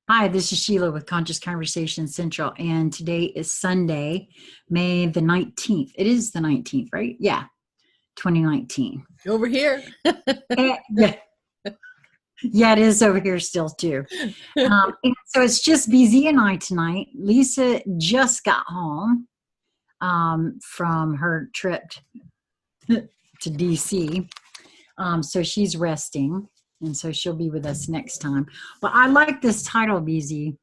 Hi, this is Sheila with Conscious Conversation Central, and today is Sunday, May the 19th. It is the 19th, right? Yeah, 2019. Over here. Yeah, yeah, it is over here still too. And so it's just BZ and I tonight. Lisa just got home from her trip to DC, so she's resting, and so she'll be with us next time. But I like this title, BZ.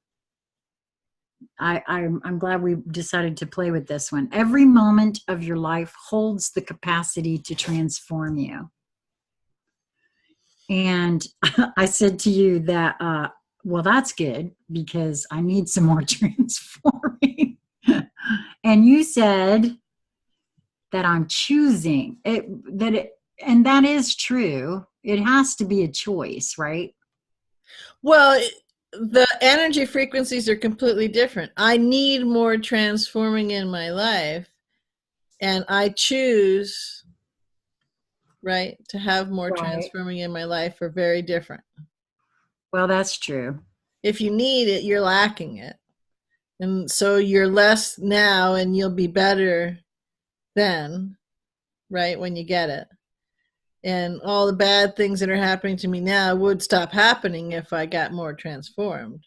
I'm glad we decided to play with this one. Every moment of your life holds the capacity to transform you. And I said to you that, well, that's good because I need some more transforming. And you said that I'm choosing it, and that is true. It has to be a choice, right? Well, the energy frequencies are completely different. I need more transforming in my life, and I choose, right, to have more Right. transforming in my life are very different. Well, that's true. If you need it, you're lacking it. And so you're less now and you'll be better then, right, when you get it. And all the bad things that are happening to me now would stop happening if I got more transformed.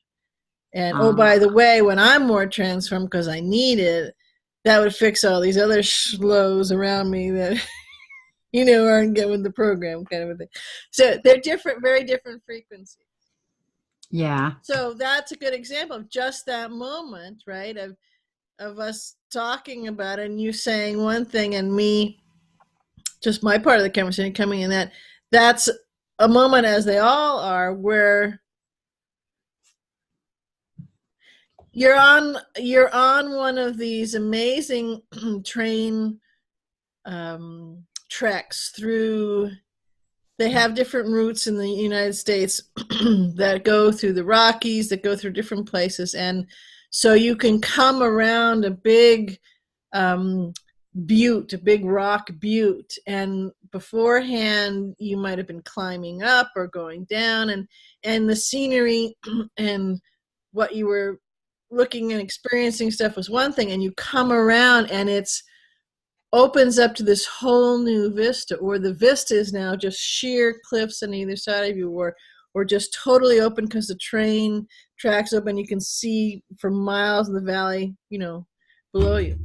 And oh, Uh, by the way, when I'm more transformed because I need it, that would fix all these other schloes around me that, aren't getting the program kind of a thing. So they're different, very different frequencies. yeah. So that's a good example of just that moment, right? Of us talking about it and you saying one thing and me, just my part of the conversation coming in that's a moment, as they all are, where you're on one of these amazing train treks through. They have different routes in the United States that go through the Rockies, that go through different places, and so you can come around a big um, butte, a big rock butte, and beforehand you might have been climbing up or going down, and the scenery and what you were looking and experiencing stuff was one thing, and you come around and it's opens up to this whole new vista, or the vista is now just sheer cliffs on either side of you, or just totally open because the train tracks open, you can see for miles in the valley, below you.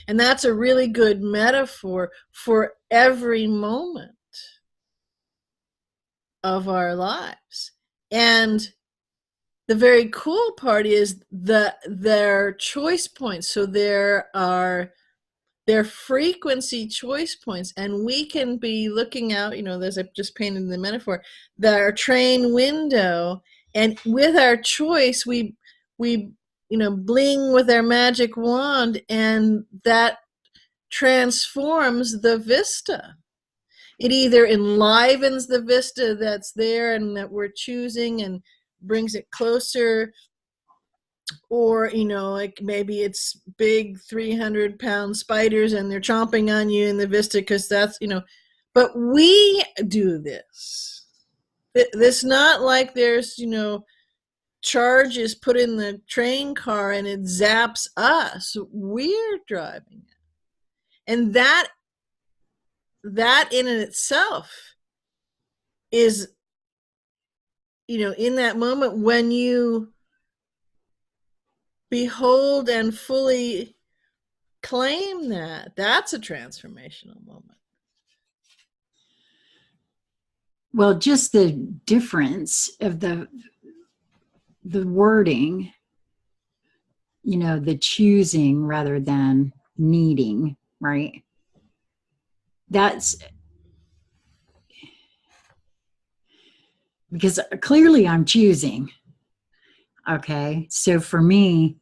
And that's a really good metaphor for every moment of our lives. And the very cool part is their choice points. So there are their frequency choice points, and we can be looking out, as I've just painted the metaphor, their train window, and with our choice we bling with our magic wand, and that transforms the vista. It either enlivens the vista that's there and that we're choosing and brings it closer, or like maybe it's big 300-pound spiders and they're chomping on you in the vista because that's but we do this. It's not like there's charges put in the train car and it zaps us. We're driving it, and that in itself is in that moment when you behold and fully claim that's a transformational moment. Well, just the difference of the wording, the choosing rather than needing, right? That's because clearly I'm choosing. Okay. So for me,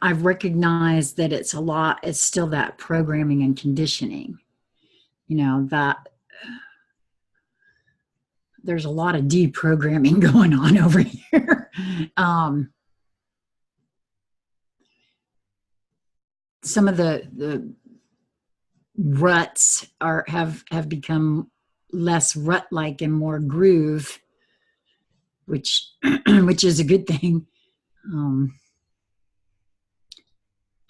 I've recognized that it's still that programming and conditioning, that there's a lot of deprogramming going on over here. Some of the ruts have become less rut-like and more groove, which which is a good thing.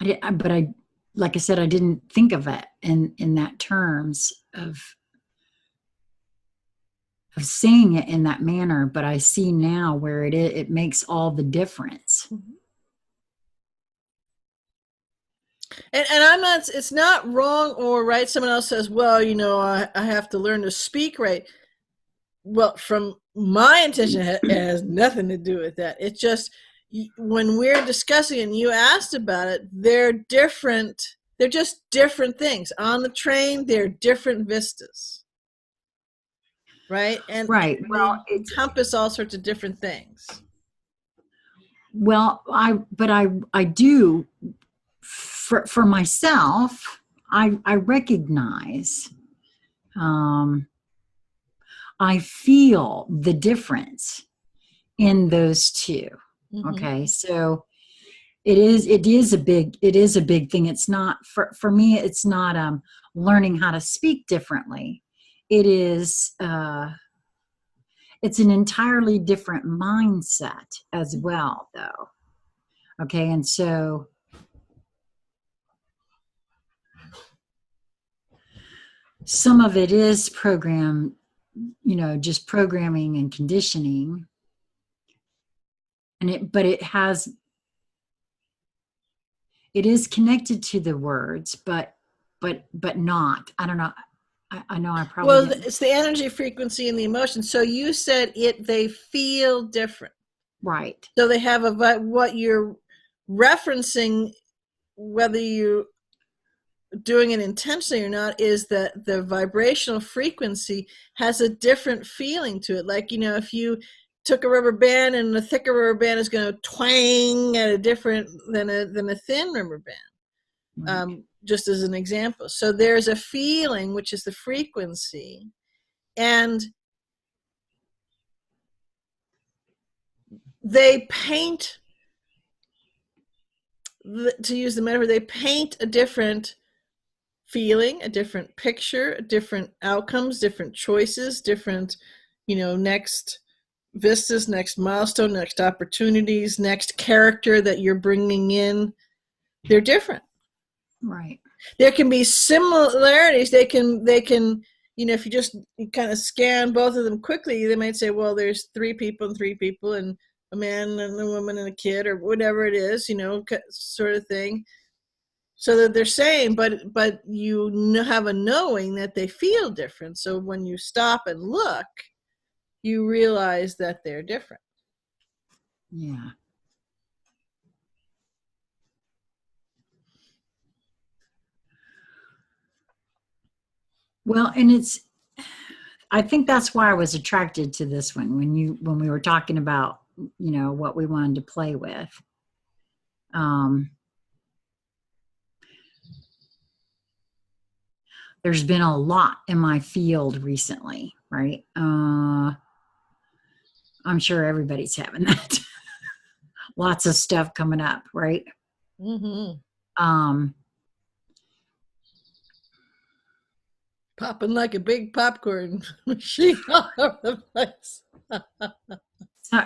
But I, like I said, I didn't think of it in that terms of saying it in that manner, but I see now where it makes all the difference. Mm-hmm. And I'm not, it's not wrong or right. Someone else says, well, you know, I have to learn to speak right. Well, from my intention, it has nothing to do with that. It's just when we're discussing and you asked about it, they're different. They're just different things. On the train, they're different vistas. Right? And, right. and well, they encompass all sorts of different things. Well, I do, for myself, I recognize, I feel the difference in those two. Mm-hmm. Okay. So it is a big thing. It's not, for me, it's not, learning how to speak differently. It is, it's an entirely different mindset as well, though. Okay. And so some of it is program, you know, just programming and conditioning. But it is connected to the words, but not. I don't know. I know I probably. Well, it's the energy, frequency, and the emotion. So you said they feel different. Right. So they have what you're referencing, whether you're doing it intentionally or not, is that the vibrational frequency has a different feeling to it. Like, you know, if you took a rubber band and a thicker rubber band is going to twang at a different than a thin rubber band. Right. Just as an example. So there's a feeling, which is the frequency, and they paint, to use the metaphor, they paint a different feeling, a different picture, different outcomes, different choices, different, you know, next vistas, next milestone, next opportunities, next character that you're bringing in. They're different. Right. There can be similarities. They can, you know, if you kind of scan both of them quickly, they might say, well, there's three people and a man and a woman and a kid, or whatever it is, you know, sort of thing. So that they're saying, but you have a knowing that they feel different. So when you stop and look, you realize that they're different. Yeah. Well, and I think that's why I was attracted to this one when we were talking about, you know, what we wanted to play with. There's been a lot in my field recently, right? I'm sure everybody's having that. Lots of stuff coming up, right? Mm-hmm. Popping like a big popcorn machine all over the place.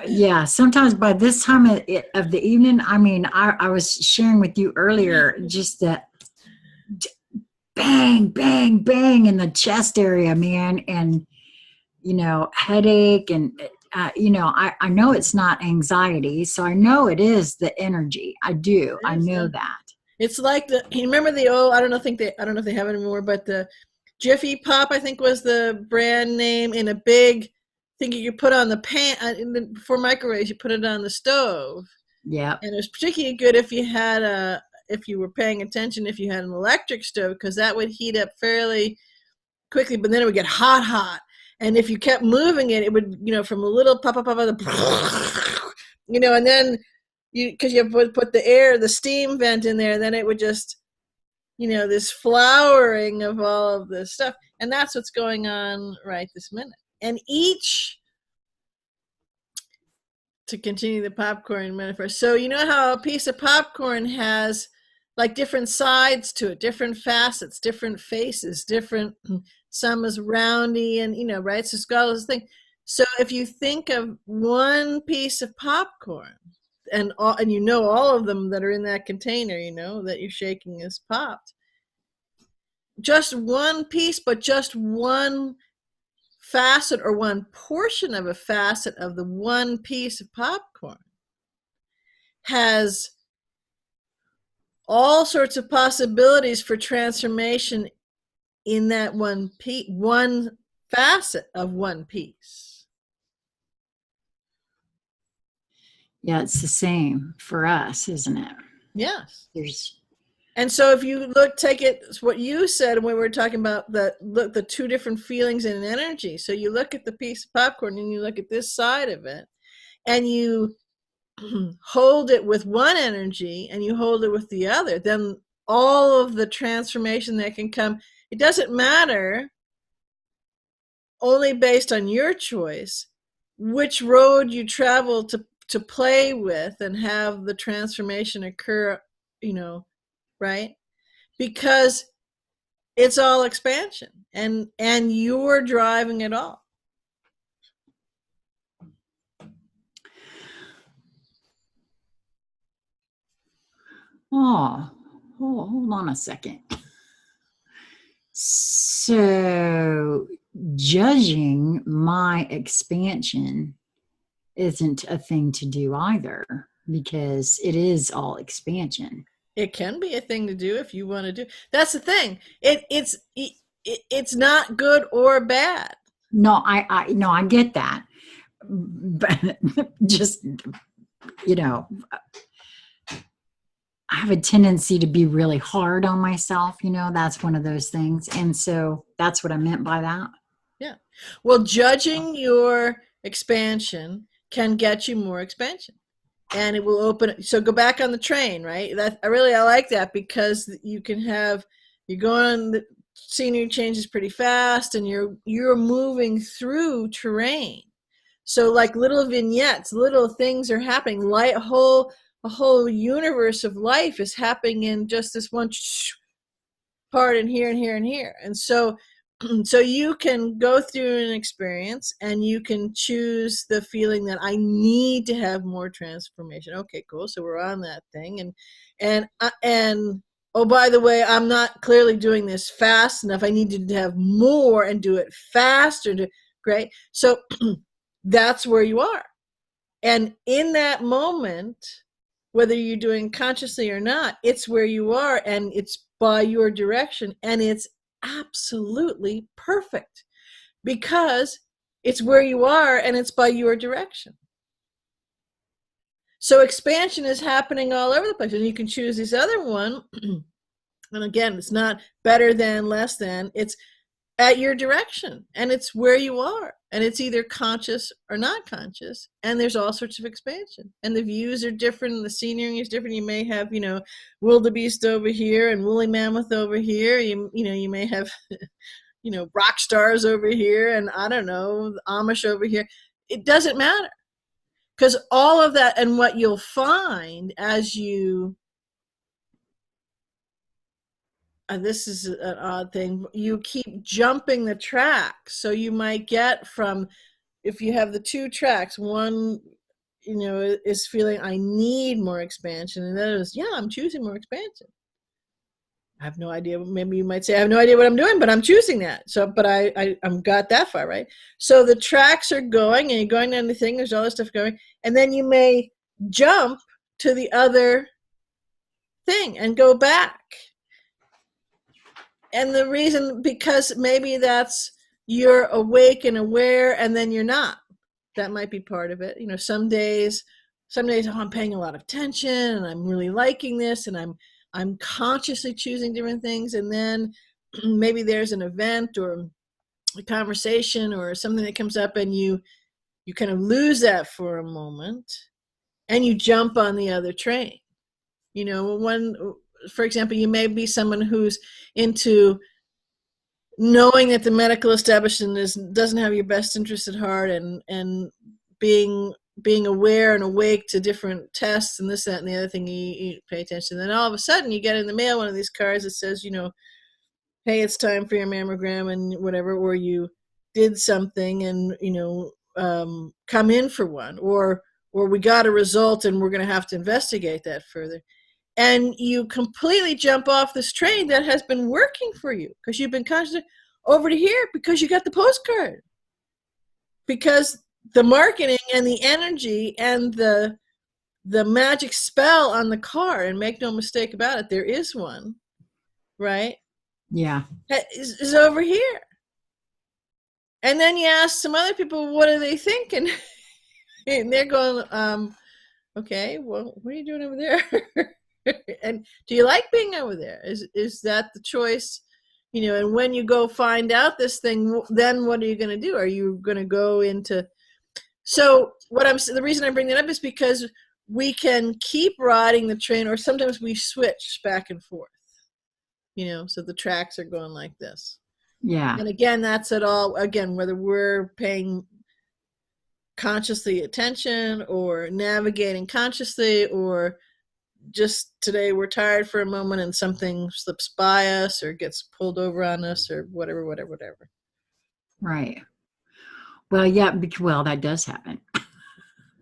Yeah, sometimes by this time of the evening, I mean, I was sharing with you earlier, just that bang, bang, bang in the chest area, man, and, you know, headache, and, you know, I know it's not anxiety, so I know it is the energy. I do. I know that. It's like you remember the old, I don't know if they have it anymore, but the Jiffy Pop, I think, was the brand name, in a big thing you could put on the pan before microwaves. You put it on the stove. Yeah. And it was particularly good if you were paying attention, if you had an electric stove, because that would heat up fairly quickly, but then it would get hot. And if you kept moving it, it would, you know, from a little pop, you know, and then because you put the steam vent in there, and then it would just, you know, this flowering of all of this stuff. And that's what's going on right this minute. And to continue the popcorn metaphor, so you know how a piece of popcorn has like different sides to it, different facets, different faces, different some is roundy, and right, so it's got all this thing. So if you think of one piece of popcorn, and all of them that are in that container, that you're shaking is popped, just one piece, but just one facet or one portion of a facet of the one piece of popcorn has all sorts of possibilities for transformation in that one facet of one piece. Yeah, it's the same for us, isn't it? Yes. There's And so if you take it, what you said when we were talking about the two different feelings and energy. So you look at the piece of popcorn and you look at this side of it, and you hold it with one energy and you hold it with the other, then all of the transformation that can come, it doesn't matter, only based on your choice, which road you travel to play with and have the transformation occur, right? Because it's all expansion, and you're driving it all. Hold on a second. So judging my expansion isn't a thing to do either, because it is all expansion. It can be a thing to do if you want to do. That's the thing. It's not good or bad. No, I get that. But just, I have a tendency to be really hard on myself. That's one of those things. And so that's what I meant by that. Yeah. Well, judging your expansion can get you more expansion. And it will open. So go back on the train, right? I like that, because you can you're going, the scenery changes pretty fast, and you're moving through terrain. So like little vignettes, little things are happening. A whole universe of life is happening in just this one part, and here and here and here. And so you can go through an experience and you can choose the feeling that I need to have more transformation. Okay, cool. So we're on that thing. And oh, by the way, I'm not clearly doing this fast enough. I need to have more and do it faster. Great. So that's where you are. And in that moment, whether you're doing consciously or not, it's where you are, and it's by your direction, and it's absolutely perfect, because it's where you are and it's by your direction. So expansion is happening all over the place, and you can choose this other one. And again, it's not better than, less than, it's at your direction, and it's where you are, and it's either conscious or not conscious, and there's all sorts of expansion, and the views are different, and the scenery is different. You may have wildebeest over here and woolly mammoth over here. You may have rock stars over here, and I don't know, the Amish over here. It doesn't matter, because all of that, and what you'll find as you this is an odd thing, you keep jumping the tracks. So you might get from, if you have the two tracks, one is feeling I need more expansion, and then is, yeah, I'm choosing more expansion. I have no idea. Maybe you might say I have no idea what I'm doing, but I'm choosing that. So, but I'm got that far, right? So the tracks are going, and you're going down the thing. There's all this stuff going, and then you may jump to the other thing and go back. And the reason, because maybe that's, you're awake and aware, and then you're not. That might be part of it. Some days, oh, I'm paying a lot of attention, and I'm really liking this, and I'm consciously choosing different things. And then maybe there's an event or a conversation or something that comes up, and you kind of lose that for a moment, and you jump on the other train. For example, you may be someone who's into knowing that the medical establishment doesn't have your best interest at heart, and being aware and awake to different tests and this, that, and the other thing. You pay attention. Then all of a sudden, you get in the mail one of these cards that says, hey, it's time for your mammogram and whatever, or you did something and, come in for one, or we got a result and we're going to have to investigate that further. And you completely jump off this train that has been working for you because you've been conscious over to here because you got the postcard. Because the marketing and the energy and the magic spell on the car, and make no mistake about it, there is one, right? Yeah. Is over here. And then you ask some other people, what are they thinking? And they're going, okay, well, what are you doing over there? And do you like being over there? Is that the choice? And when you go find out this thing, then what are you going to do? Are you going to go into... So the reason I bring that up is because we can keep riding the train, or sometimes we switch back and forth, so the tracks are going like this. Yeah. And again, that's at all, again, whether we're paying consciously attention or navigating consciously, or just today we're tired for a moment and something slips by us or gets pulled over on us or whatever. Right. Well, yeah, well, that does happen.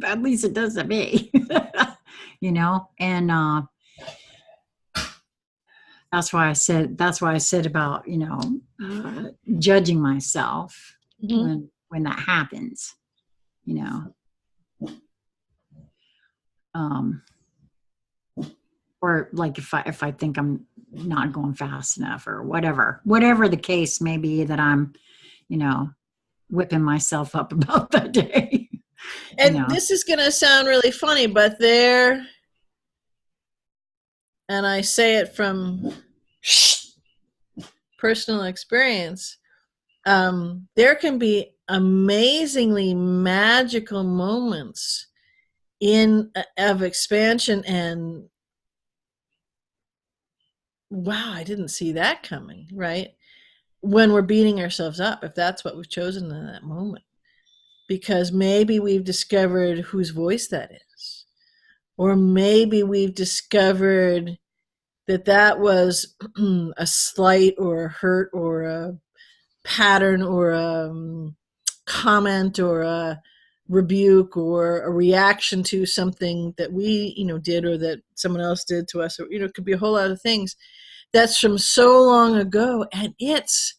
At least it does to me. And that's why I said about, judging myself when that happens, or like if I think I'm not going fast enough or whatever the case may be that I'm, whipping myself up about that day. And this is going to sound really funny, but and I say it from personal experience, there can be amazingly magical moments of expansion and, wow, I didn't see that coming, right? When we're beating ourselves up, if that's what we've chosen in that moment, because maybe we've discovered whose voice that is, or maybe we've discovered that was a slight or a hurt or a pattern or a comment or a rebuke or a reaction to something that we did or that someone else did to us, or it could be a whole lot of things that's from so long ago, and it's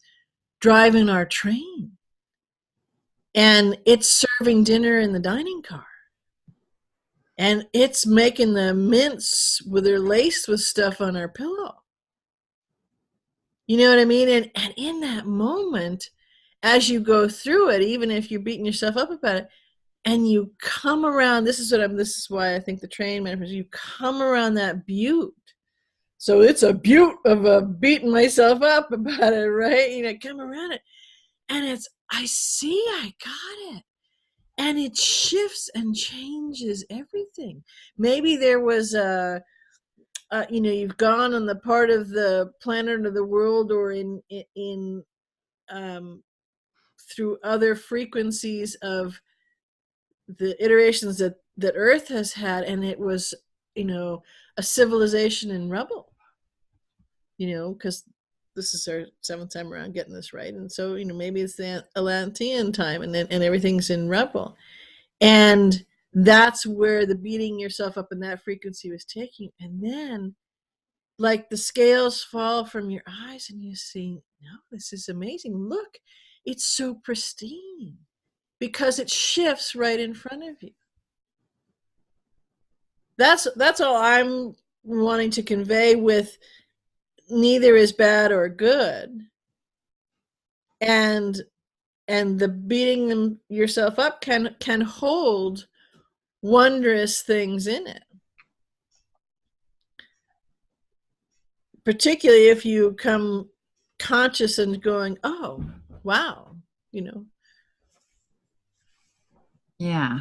driving our train and it's serving dinner in the dining car and it's making the mints they're laced with stuff on our pillow. You know what I mean? And in that moment, as you go through it, even if you're beating yourself up about it, and you come around, this is why I think the train manifests, you come around that butte. So it's a butte of a beating myself up about it, right? Come around it. And I got it. And it shifts and changes everything. Maybe there was you've gone on the part of the planet or the world or in through other frequencies of the iterations that Earth has had, and it was, a civilization in rubble, because this is our 7th time around getting this right. And so, maybe it's the Atlantean time and everything's in rubble. And that's where the beating yourself up in that frequency was taking. And then like the scales fall from your eyes and you see, no, this is amazing. Look, it's so pristine because it shifts right in front of you. That's all I'm wanting to convey with neither is bad or good. And the beating yourself up can hold wondrous things in it. Particularly if you come conscious and going, oh, wow, Yeah.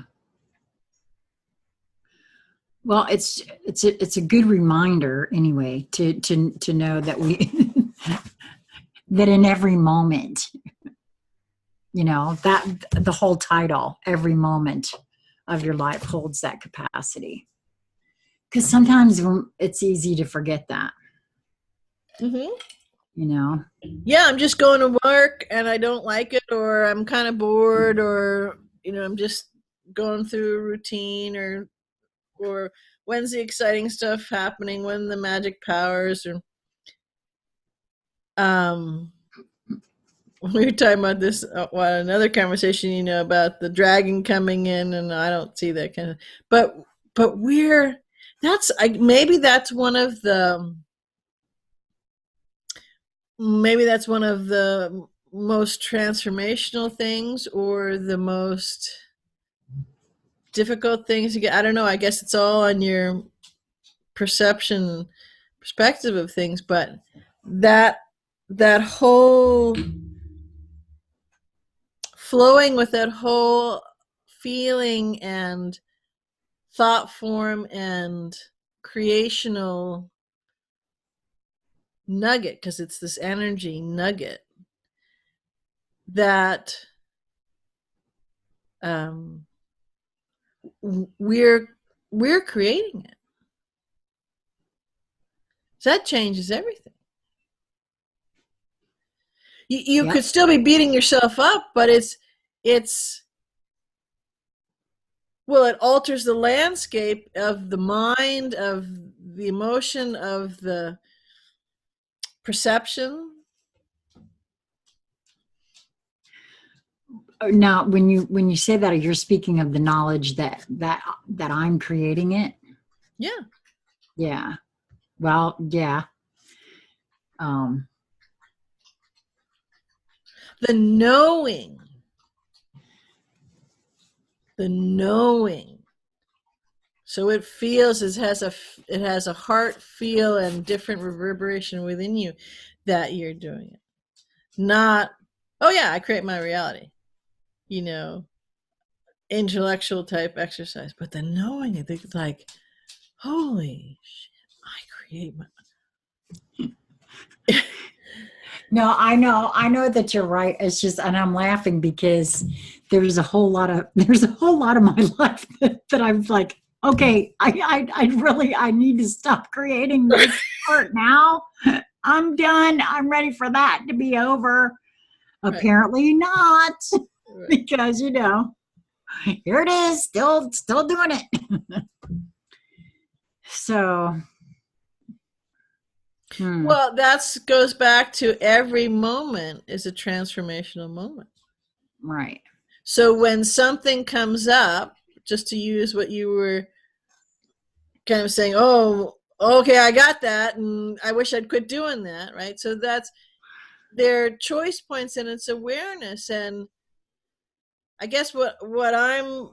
Well, it's a good reminder anyway to know that we that in every moment, that the whole title, every moment of your life holds that capacity. Because sometimes it's easy to forget that. Mm-hmm. you know. Yeah, I'm just going to work and I don't like it, or I'm kind of bored, or I'm just going through a routine, or when's the exciting stuff happening, when the magic powers, or um we were talking about this another conversation, about the dragon coming in, and I don't see that kind of, but maybe that's one of the most transformational things, or the most difficult things to get. I don't know. I guess it's all on your perspective of things, but that that whole flowing with that whole feeling and thought form and creational nugget, because it's this energy nugget that um, we're creating it. So that changes everything. You Yep. could still be beating yourself up, but it's well, it alters the landscape of the mind, of the emotion, of the perception. Now, when you say that, you're speaking of the knowledge that I'm creating it. Yeah. Yeah. Well, yeah. The knowing. The knowing. So it feels, it has a heart feel and different reverberation within you that you're doing it. Not, oh yeah, I create my reality. Intellectual type exercise, but the knowing it, it's like, holy shit, I create my. No, I know that you're right. It's just, and I'm laughing because there's a whole lot of my life that I'm like, okay, I really, I need to stop creating this part now. I'm done. I'm ready for that to be over. Right. Apparently not, Right. because here it is, still doing it. So, Well, that goes back to every moment is a transformational moment. right. So when something comes up, just to use what you were kind of saying, oh, okay, I got that, and I wish I'd quit doing that, right? So that's their choice points, and it's awareness. And I guess what I'm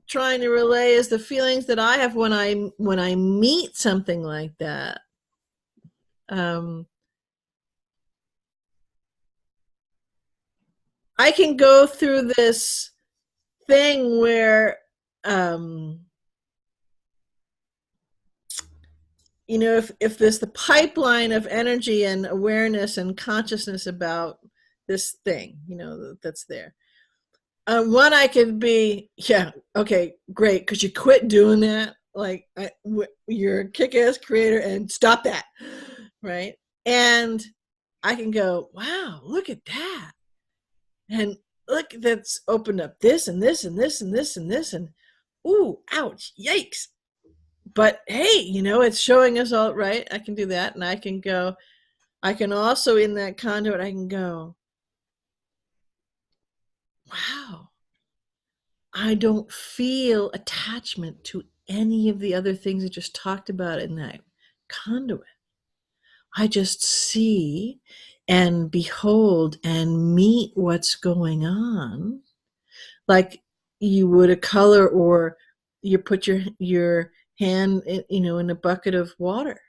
trying to relay is the feelings that I have when I meet something like that. I can go through this thing where if there's the pipeline of energy and awareness and consciousness about this thing, that's there. One, I could be, yeah, okay, great, because you quit doing that. Like, you're a kick-ass creator, and stop that, right? And I can go, wow, look at that, and look, that's opened up this and this and this and this and this, and ooh, ouch, yikes. But hey, it's showing us all right. I can do that, and I can also, in that conduit, I can go, wow, I don't feel attachment to any of the other things I just talked about in that conduit. I just see and behold and meet what's going on, like you would a color, or you put your hand in a bucket of water,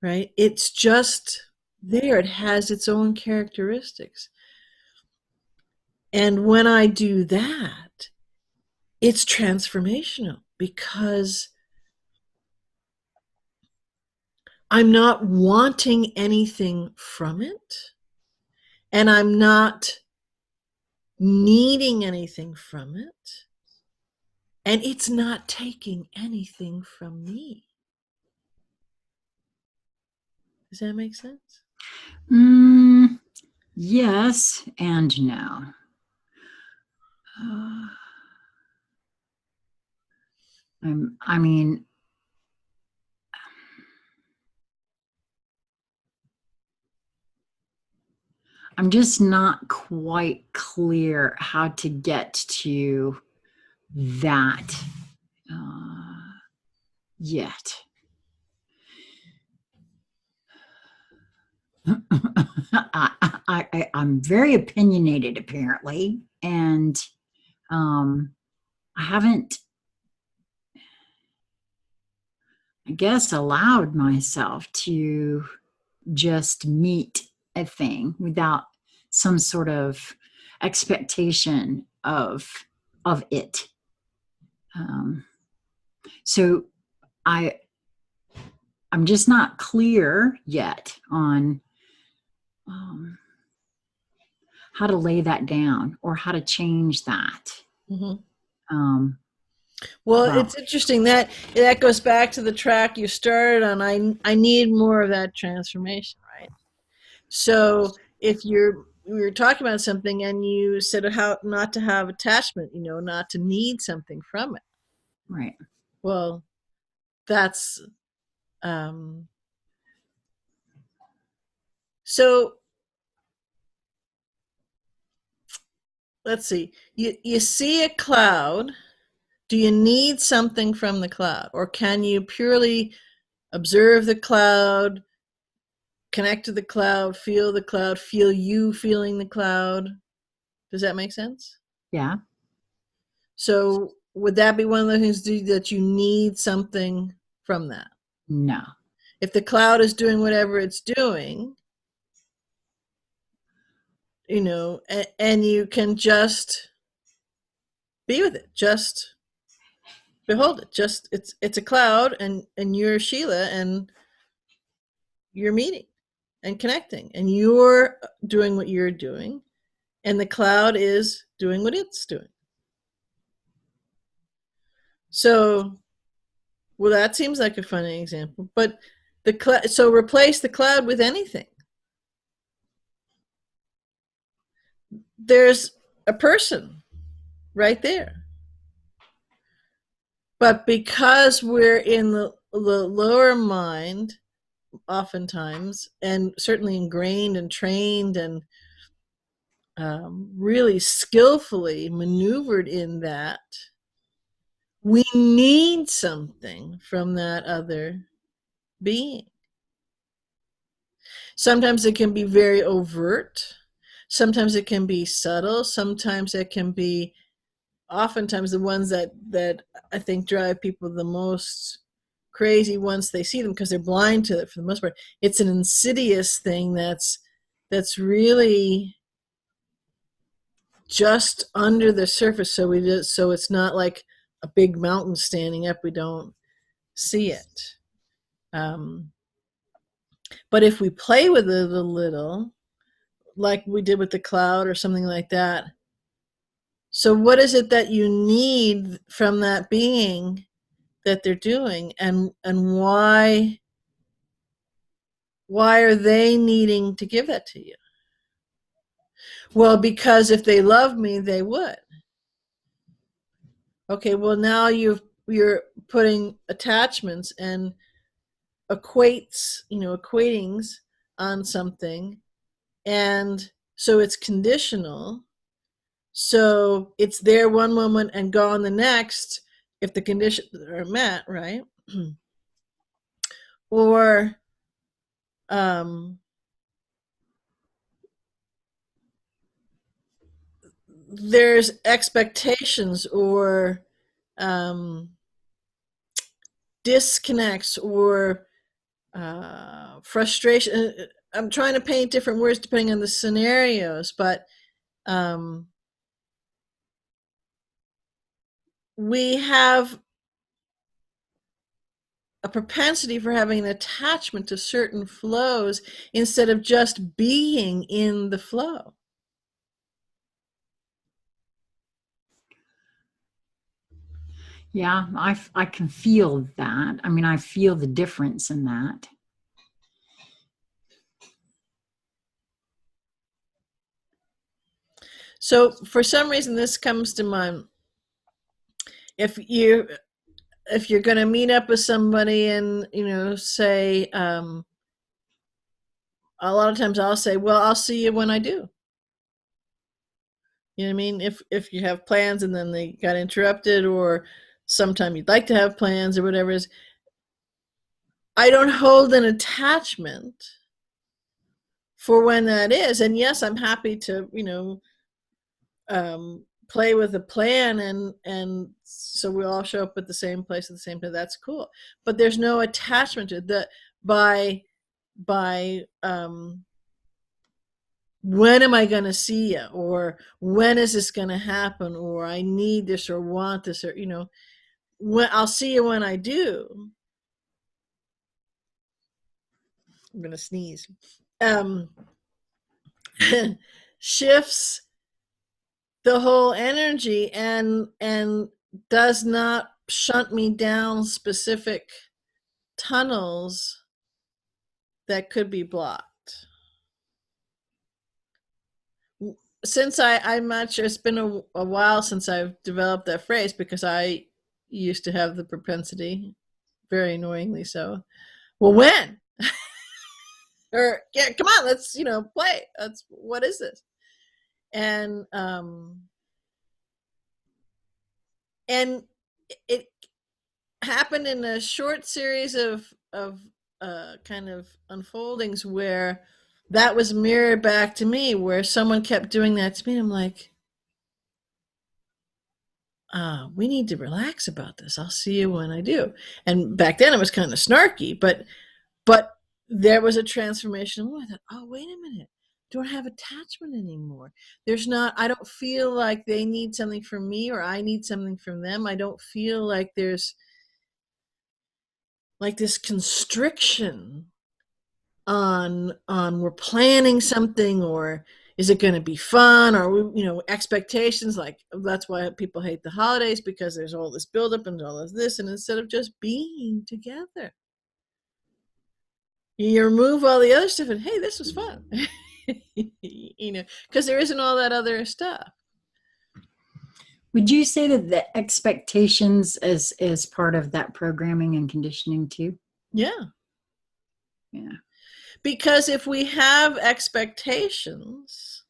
right? It's just there. It has its own characteristics. And when I do that, it's transformational, because I'm not wanting anything from it, and I'm not needing anything from it, and it's not taking anything from me. Does that make sense? Yes and no. I mean, I'm just not quite clear how to get to that yet. I'm very opinionated, apparently, and I haven't, I guess, allowed myself to just meet a thing without some sort of expectation of it. So I'm just not clear yet on how to lay that down or how to change that. Mm-hmm. Well, it's interesting that goes back to the track you started on. I need more of that transformation, right? So if we were talking about something and you said how not to have attachment, not to need something from it. Right. Well, that's so let's see. You see a cloud. Do you need something from the cloud, or can you purely observe the cloud, connect to the cloud, feel you feeling the cloud? Does that make sense? Yeah. So would that be one of the things that you need something from that? No. If the cloud is doing whatever it's doing, and you can just be with it, just behold it. Just it's a cloud, and you're Sheila, and you're meeting and connecting, and you're doing what you're doing, and the cloud is doing what it's doing. So, well, that seems like a funny example, but so replace the cloud with anything. There's a person right there. But because we're in the lower mind, oftentimes, and certainly ingrained and trained and really skillfully maneuvered in that, we need something from that other being. Sometimes it can be very overt. Sometimes it can be subtle. Sometimes it can be, oftentimes the ones that I think drive people the most crazy once they see them, because they're blind to it for the most part. It's an insidious thing that's really just under the surface. So it's not like a big mountain standing up. We don't see it. But if we play with it a little, like we did with the cloud or something like that. So what is it that you need from that being that they're doing, and why are they needing to give that to you? Well, because if they love me, they would. Okay, well, now you're putting attachments and equatings on something, and so it's conditional. So it's there one moment and gone the next if the conditions are met, right? Or there's expectations or disconnects or frustration. I'm trying to paint different words depending on the scenarios, but we have a propensity for having an attachment to certain flows instead of just being in the flow. Yeah, I can feel that. I mean, I feel the difference in that. So for some reason, this comes to mind. If you if you're going to meet up with somebody and say, a lot of times I'll say, well, I'll see you when I do. You know what I mean? If you have plans and then they got interrupted, or sometime you'd like to have plans or whatever it is, I don't hold an attachment for when that is. And yes, I'm happy to, play with a plan, and so we all show up at the same place at the same time. That's cool. But there's no attachment to that by when am I going to see you, or when is this going to happen, or I need this or want this, or when I'll see you when I do. I'm going to sneeze. um Shifts the whole energy, and does not shunt me down specific tunnels that could be blocked. Since I'm not sure, it's been a while since I've developed that phrase, because I used to have the propensity, very annoyingly so. Well, when? Or yeah, come on, let's play. That's what is this? And and it happened in a short series of kind of unfoldings where that was mirrored back to me, where someone kept doing that to me. And I'm like, we need to relax about this. I'll see you when I do. And back then it was kind of snarky, but there was a transformation. Oh, I thought, oh, wait a minute. Don't have attachment anymore. I don't feel like they need something from me or I need something from them. I don't feel like there's like this constriction on we're planning something, or is it going to be fun, or expectations. Like, that's why people hate the holidays, because there's all this buildup and all of this, and instead of just being together, you remove all the other stuff and, hey, this was fun. Because there isn't all that other stuff. Would you say that the expectations is part of that programming and conditioning too? Yeah. Because if we have expectations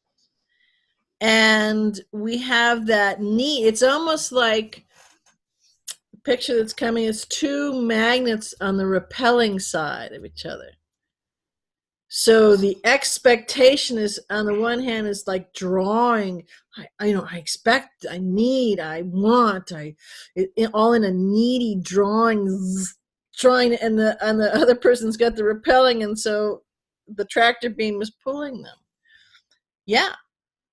and we have that need, it's almost like the picture that's coming is two magnets on the repelling side of each other. So the expectation is, on the one hand, is like drawing. I expect, I need, I want, all in a needy drawing, trying, and the other person's got the repelling, and so the tractor beam is pulling them. Yeah,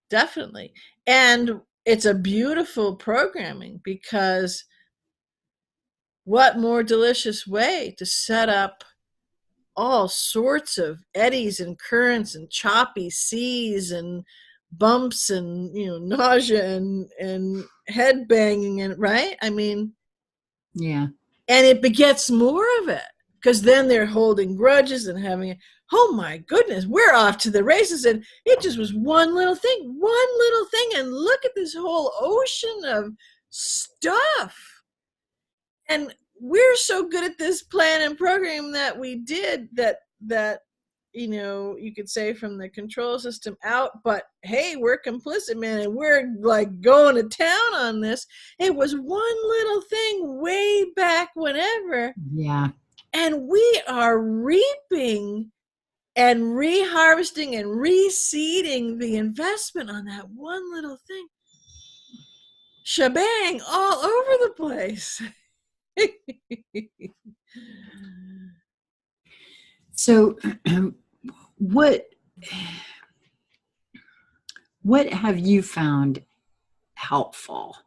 definitely. And it's a beautiful programming, because what more delicious way to set up all sorts of eddies and currents and choppy seas and bumps and nausea and head banging, and right? I mean, yeah. And it begets more of it, because then they're holding grudges and having, oh my goodness, we're off to the races, and it just was one little thing, and look at this whole ocean of stuff. And we're so good at this plan and program that we did that you could say from the control system out, but hey, we're complicit, man, and we're like going to town on this. It was one little thing way back whenever. Yeah. And we are reaping and reharvesting and reseeding the investment on that one little thing. Shebang all over the place. So what have you found helpful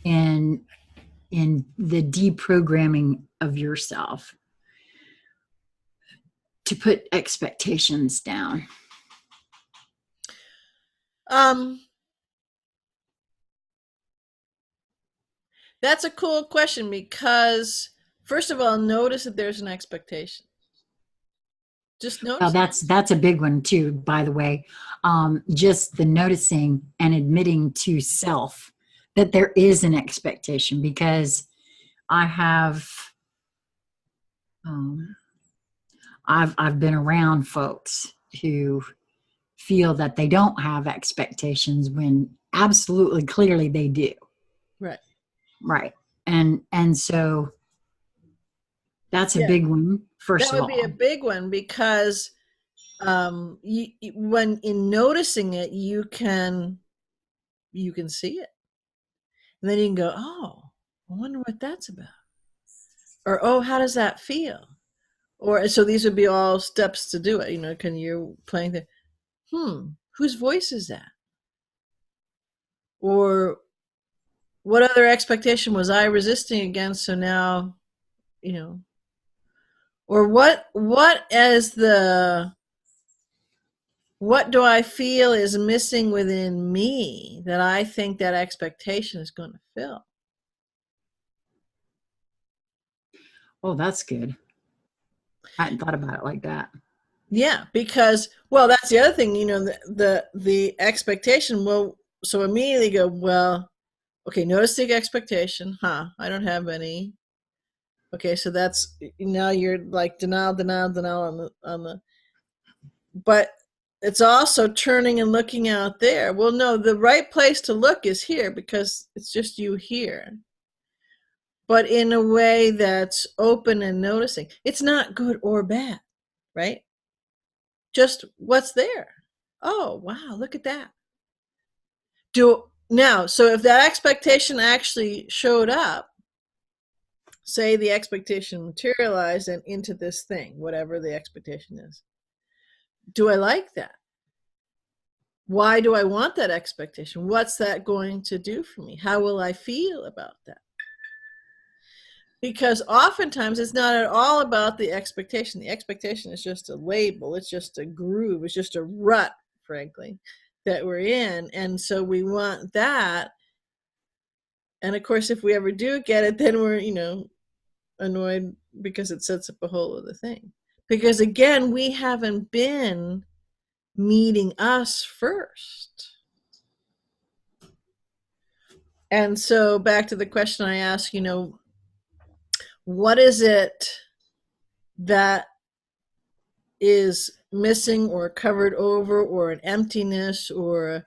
in the deprogramming of yourself to put expectations down? That's a cool question, because first of all, notice that there's an expectation. Just Well, notice. that's a big one too, by the way. Just the noticing and admitting to self that there is an expectation, because I have, um, I've been around folks who feel that they don't have expectations when absolutely clearly they do. Right. Right. And so that's a Yeah. big one, first That of would be all. a big one because when in noticing it, you can see it, and then you can go, oh, I wonder what that's about, or oh, how does that feel, or so these would be all steps to do it. Can you playing the whose voice is that, or what other expectation was I resisting against? So now, you know, or what do I feel is missing within me that I think that expectation is going to fill? Oh, that's good. I hadn't thought about it like that. Yeah, because well, that's the other thing. The expectation. Well, so immediately go, well, okay. Notice the expectation. Huh? I don't have any. Okay, so that's now you're like denial, denial, denial on the. But it's also turning and looking out there. Well, no, the right place to look is here because it's just you here, but in a way that's open and noticing. It's not good or bad, right? Just what's there. Oh, wow, look at that. So if that expectation actually showed up, say the expectation materialized and into this thing, whatever the expectation is. Do I like that? Why do I want that expectation? What's that going to do for me? How will I feel about that? Because oftentimes it's not at all about the expectation. The expectation is just a label, it's just a groove, it's just a rut, frankly, that we're in. And so we want that. And of course, if we ever do get it, then we're, annoyed because it sets up a whole other thing. Because again, we haven't been meeting us first. And so back to the question I asked, what is it that is missing or covered over or an emptiness or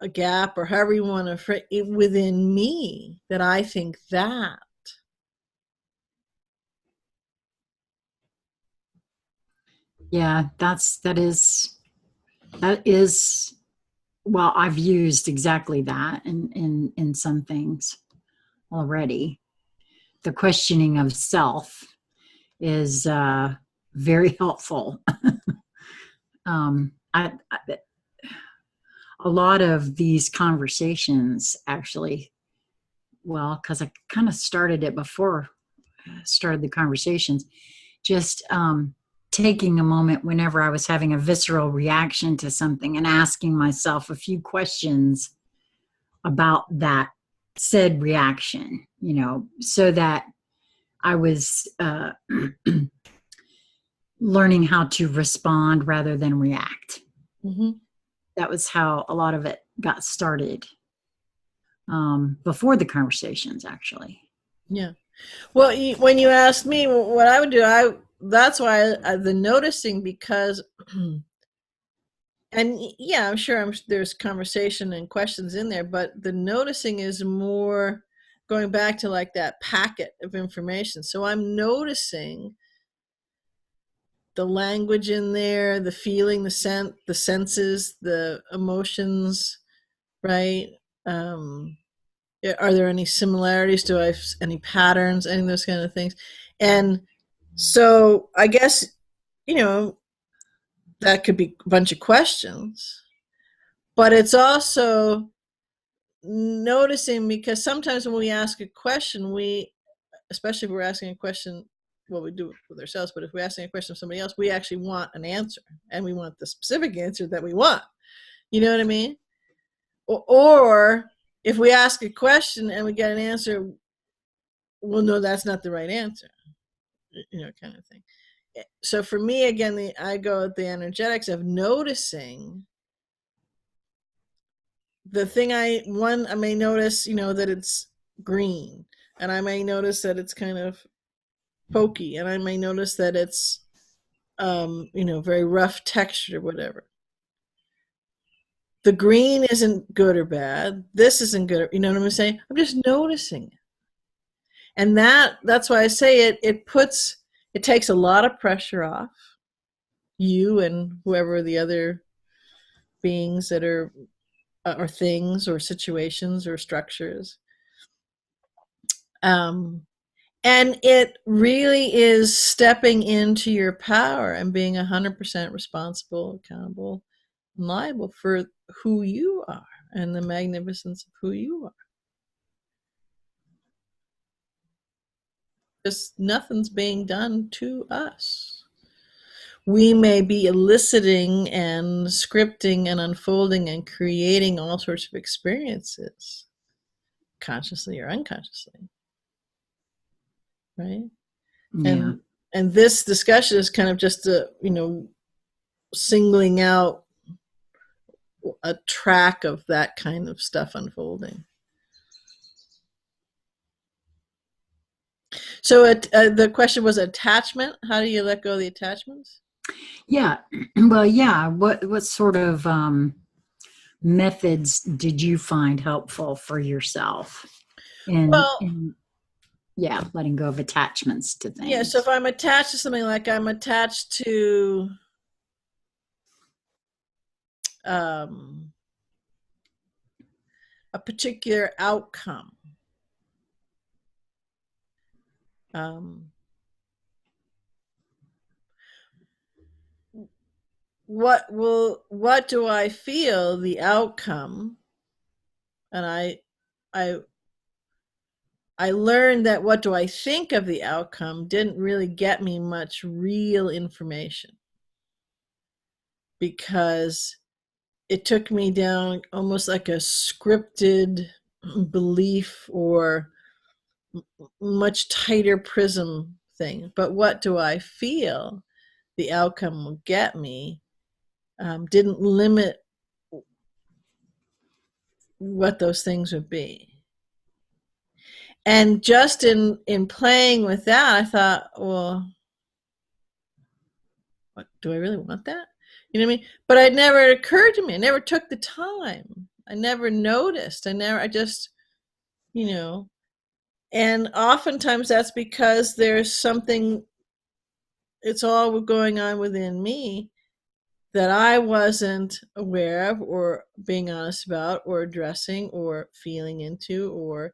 a gap or however you want to frame it within me that I think that. Yeah, that is well, I've used exactly that in some things already. The questioning of self is very helpful. A lot of these conversations actually, well, because I kind of started it before I started the conversations, just taking a moment whenever I was having a visceral reaction to something and asking myself a few questions about that said reaction, so that I was learning how to respond rather than react. Mm-hmm. That was how a lot of it got started, before the conversations, actually. Yeah. Well, when you asked me what I would do, that's why the noticing, because and yeah, I'm sure there's conversation and questions in there, but the noticing is more going back to like that packet of information. So I'm noticing the language in there, the feeling, the scent, the senses, the emotions, right? Are there any similarities? Do I have any patterns? Any of those kind of things? And so I guess, you know, that could be a bunch of questions, but it's also noticing, because sometimes when we ask a question, especially if we're asking a question, well, we do it with ourselves, but if we're asking a question of somebody else, we actually want an answer, and we want the specific answer that we want. You know what I mean? Or if we ask a question and we get an answer, well, no, that's not the right answer, kind of thing. So for me, again, I go with the energetics of noticing the thing. I may notice, that it's green, and I may notice that it's kind of pokey, and I may notice that it's, very rough textured or whatever. The green isn't good or bad. This isn't good. You know what I'm saying? I'm just noticing it. And that's why I say it takes a lot of pressure off you and whoever the other beings that are, or things or situations or structures. And it really is stepping into your power and being 100% responsible, accountable, and liable for who you are and the magnificence of who you are. Just nothing's being done to us. We may be eliciting and scripting and unfolding and creating all sorts of experiences, consciously or unconsciously. Right? Yeah. And this discussion is kind of just singling out a track of that kind of stuff unfolding. So the question was attachment. How do you let go of the attachments? Yeah. Well, yeah. What sort of methods did you find helpful for yourself in letting go of attachments to things? Yeah. So if I'm attached to something, like I'm attached to a particular outcome. What do I feel the outcome? And I learned that what do I think of the outcome didn't really get me much real information, because it took me down almost like a scripted belief or much tighter prism thing. But what do I feel the outcome will get me didn't limit what those things would be. And just in playing with that, I thought, well, what, do I really want that? You know what I mean? But it never occurred to me. I never took the time. I never noticed. I just, and oftentimes that's because there's something, it's all going on within me that I wasn't aware of or being honest about or addressing or feeling into or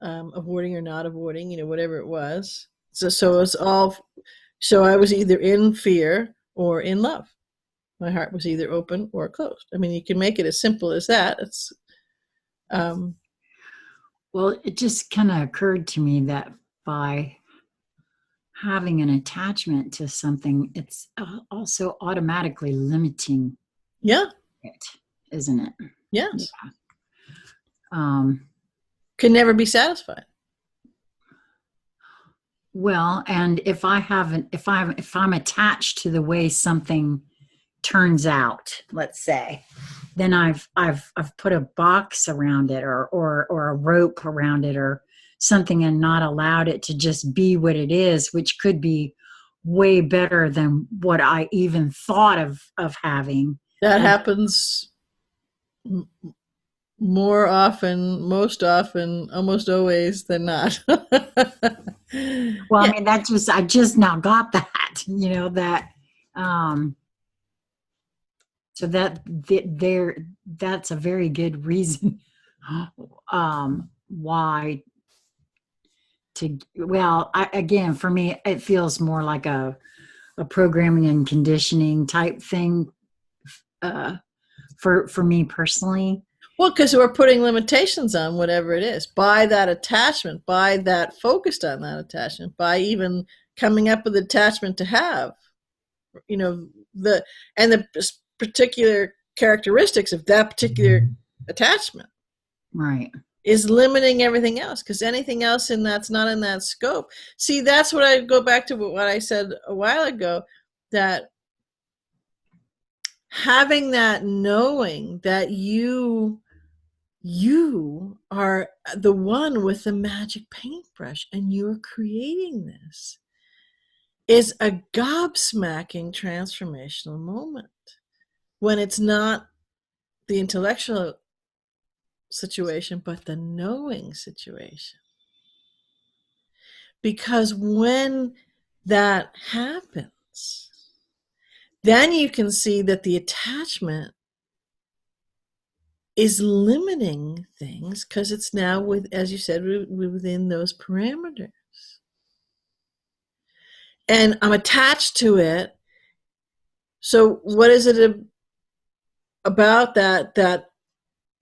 avoiding or not avoiding, whatever it was. So it's all, so I was either in fear or in love. My heart was either open or closed. I mean, you can make it as simple as that. It's, well, it just kind of occurred to me that by having an attachment to something, it's also automatically limiting it, isn't it? Yes. Yeah. Can never be satisfied. Well, and if I'm attached to the way something turns out, let's say, then I've put a box around it or a rope around it or something, and not allowed it to just be what it is, which could be way better than what I even thought of having. That happens more often, most often, almost always than not. Well, I mean, I just now got that, that, so that's a very good reason, why again, for me, it feels more like a programming and conditioning type thing, for me personally. Well, because we're putting limitations on whatever it is by that attachment, by that focused on that attachment, by even coming up with attachment to have, the particular characteristics of that particular attachment. Right. is limiting everything else, because anything else in that's not in that scope. See, that's what I go back to what I said a while ago, that having that knowing that you are the one with the magic paintbrush and you're creating this is a gobsmacking transformational moment, when it's not the intellectual situation but the knowing situation. Because when that happens, then you can see that the attachment is limiting things, because it's now, with, as you said, within those parameters. And I'm attached to it. So what is it about that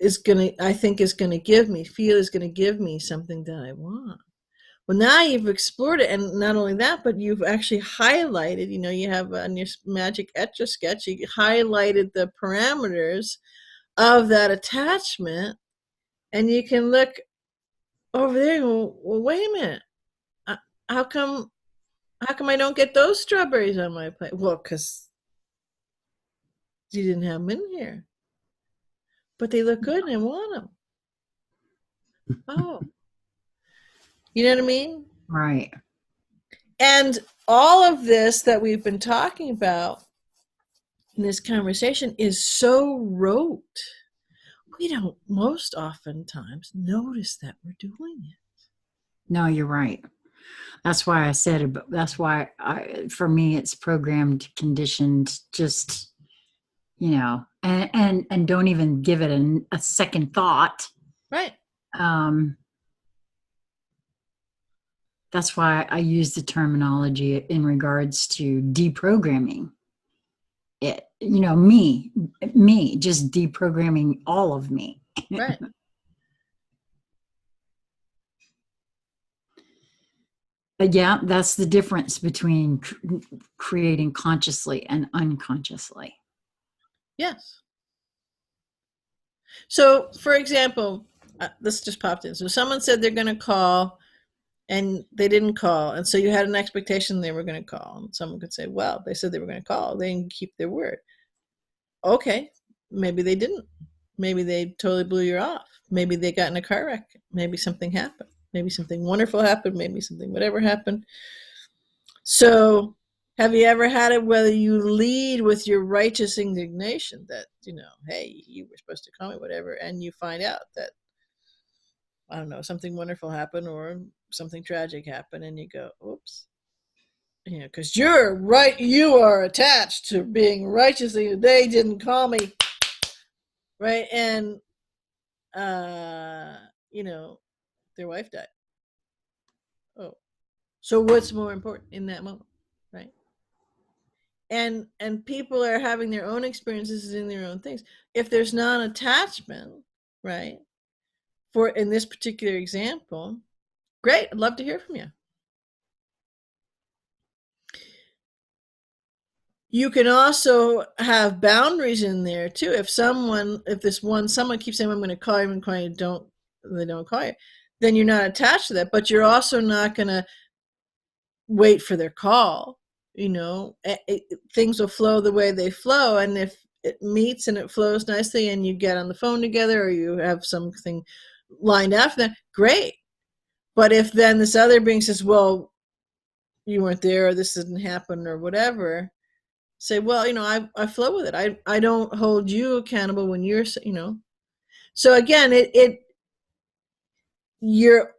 is going to, I think is going to give me, feel is going to give me something that I want? Well, now you've explored it, and not only that, but you've actually highlighted, you have on your magic Etch-a-Sketch, you highlighted the parameters of that attachment, and you can look over there and go, well, wait a minute, how come I don't get those strawberries on my plate? Well, because you didn't have them in here, but they look good and I want them. Oh, you know what I mean? Right. And all of this that we've been talking about in this conversation is so rote. We don't most oftentimes notice that we're doing it. No, you're right. That's why I said it. That's why for me, it's programmed, conditioned, just, and don't even give it a second thought. Right. That's why I use the terminology in regards to deprogramming it. Me, just deprogramming all of me. Right. Yeah, that's the difference between creating consciously and unconsciously. Yes. So, for example, this just popped in. So someone said they're going to call and they didn't call. And so you had an expectation they were going to call. And someone could say, well, they said they were going to call. They didn't keep their word. Okay, maybe they didn't. Maybe they totally blew you off. Maybe they got in a car wreck. Maybe something happened. Maybe something wonderful happened. Maybe something whatever happened. So have you ever had it whether you lead with your righteous indignation that, hey, you were supposed to call me, whatever, and you find out that, I don't know, something wonderful happened or something tragic happened, and you go, oops. Because you're right, you are attached to being righteously, they didn't call me, right? And, their wife died. Oh, so what's more important in that moment, right? And people are having their own experiences in their own things. If there's non-attachment, right, for in this particular example, great, I'd love to hear from you. You can also have boundaries in there too. If someone keeps saying, I'm going to call you, they don't call you, then you're not attached to that, but you're also not going to wait for their call. Things will flow the way they flow. And if it meets and it flows nicely and you get on the phone together or you have something lined up for that, great. But if then this other being says, well, you weren't there or this didn't happen or whatever, say, well, I flow with it. I don't hold you accountable when you're, So again, you're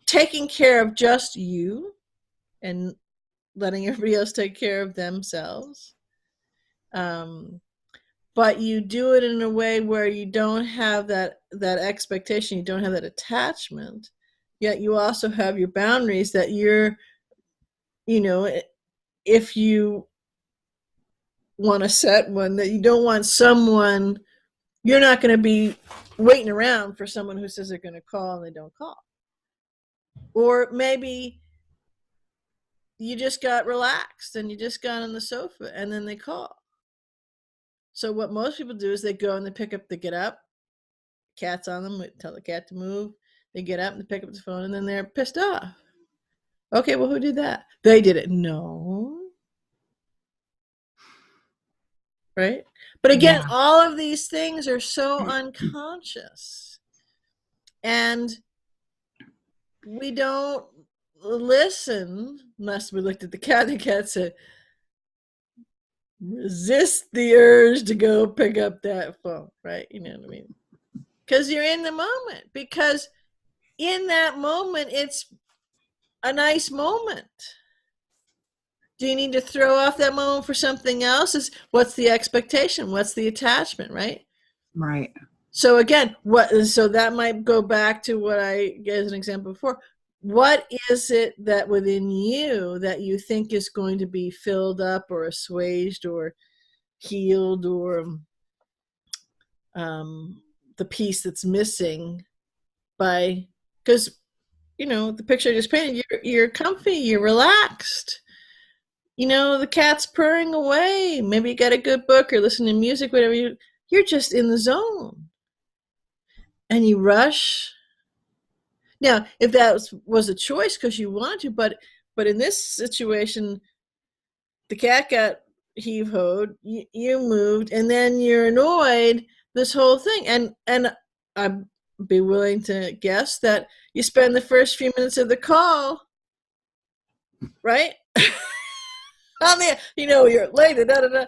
taking care of just you and letting everybody else take care of themselves. But you do it in a way where you don't have that expectation, you don't have that attachment, yet you also have your boundaries that you're, if you want to set one, that you don't want someone, you're not going to be waiting around for someone who says they're going to call and they don't call. Or maybe you just got relaxed and you just got on the sofa and then they call. So what most people do is they go and they get up, Cat's on them, tell the cat to move. They get up and they pick up the phone, and then they're pissed off. Okay, well, who did that? They did it. No. Right? But again, all of these things are so unconscious. And we don't listen unless we looked at the cat. The cat said, resist the urge to go pick up that phone, right? You know what I mean? Because you're in the moment. Because in that moment, it's a nice moment. Do you need to throw off that moment for something else? What's the expectation? What's the attachment, right? Right. So again, so that might go back to what I gave as an example before. What is it that within you that you think is going to be filled up or assuaged or healed, or the piece that's missing by, because, you know, the picture I just painted, you're comfy, you're relaxed. You know, the cat's purring away. Maybe you got a good book or listen to music, whatever. You're just in the zone. And you rush. Now, if that was a choice because you want to, but in this situation, the cat got heave-hoed, you moved, and then you're annoyed, this whole thing. And I'd be willing to guess that you spend the first few minutes of the call, right? On the, you know, you're late, da da da.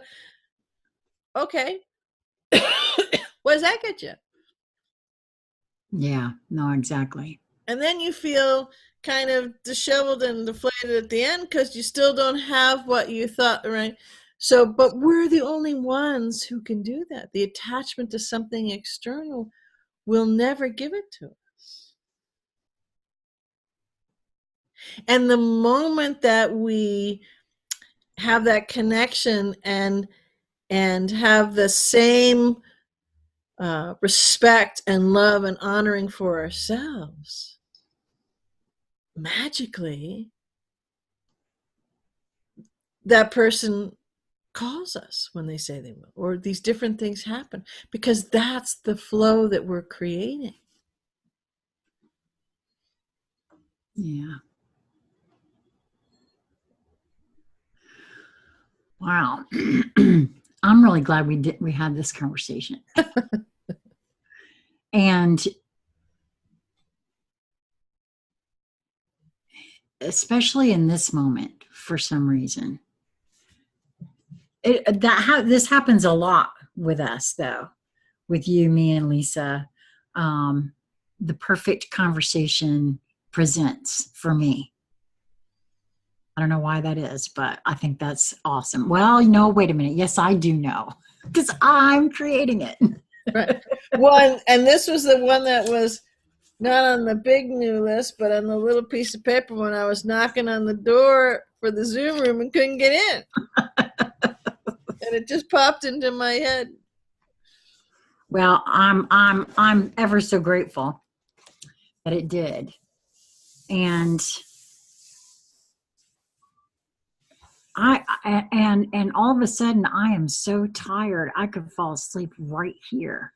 Okay. What does that get you? Yeah, no, exactly. And then you feel kind of disheveled and deflated at the end because you still don't have what you thought, right? So, but we're the only ones who can do that. The attachment to something external will never give it to us. And the moment that we have that connection and have the same respect and love and honoring for ourselves, magically that person calls us when they say they will, or these different things happen, because that's the flow that we're creating. Yeah. Wow. I'm really glad we had this conversation. And especially in this moment, for some reason, this happens a lot with us, though, with you, me, and Lisa. The perfect conversation presents for me. I don't know why that is, but I think that's awesome. Well, no, wait a minute. Yes, I do know, because I'm creating it. Right. Well, and this was the one that was not on the big new list, but on the little piece of paper when I was knocking on the door for the Zoom room and couldn't get in. And it just popped into my head. Well, I'm ever so grateful that it did. And and all of a sudden I am so tired I could fall asleep right here.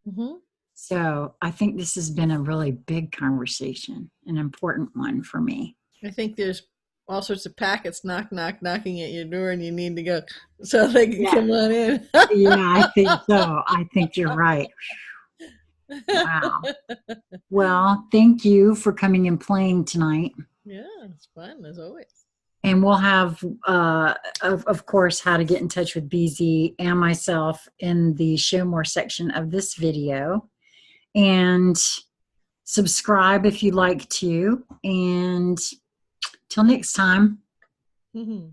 Mm-hmm. So I think this has been a really big conversation, an important one for me. I think there's all sorts of packets knocking at your door, and you need to go so they can come on in. Yeah, I think so. I think you're right. Wow. Well, thank you for coming and playing tonight. Yeah, it's fun as always. And we'll have, of course, how to get in touch with BZ and myself in the show more section of this video. And subscribe if you'd like to. And till next time. Mm-hmm.